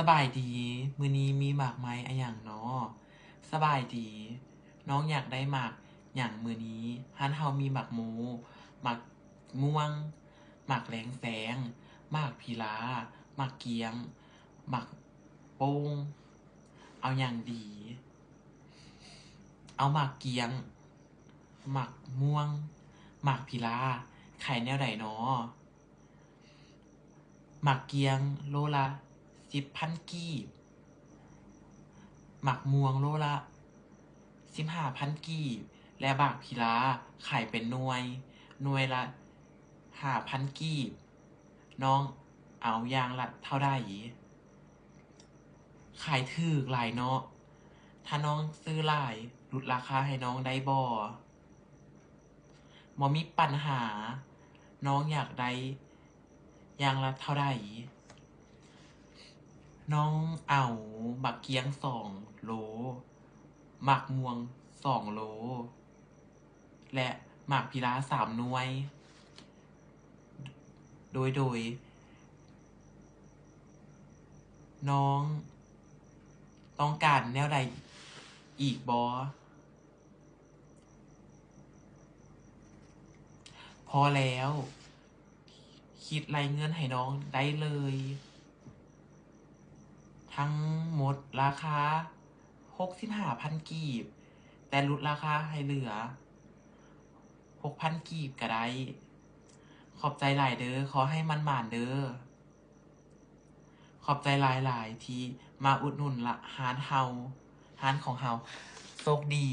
บายดีมื้อนี้มีหมากไหมอะหยังเนาะสบายดีน้องอยากได้หมากหยังมื้อนี้ร้านเฮามีหมากหมูหมากม่วงหมากแหลงแสงหมากพลีาหมากเกียงหมากโป้งเอาหยังดีเอาหมากเกียงหมากม่วงหมากพลีาขายแนวใดเนาะหมากเกียงโลละ10,000กีบหมากม่วงโลละ15,000กีบและหมากพลีาขายเป็นหน่วยละ5,000กีบน้องเอาอย่างละเท่าใดขายถูกหลายเนาะถ้าน้องซื้อหลายลดราคาให้น้องได้บ่มีปัญหาน้องอยากได้อย่างละเท่าใดน้องเอาหมากเกียง2 โลหมากม่วง2 โลและหมากพลีา3 หน่วยโดยน้องต้องการแนวใดอีกบ่พอแล้วคิดรายเงินให้น้องได้เลยทั้งหมดราคา65,000กีบแต่ลดราคาให้เหลือ6,000กีบก็ได้ขอบใจหลายเด้อขอให้มันหมานเด้อขอบใจหลายๆที่มาอุดหนุนละร้านของเฮาโชคดี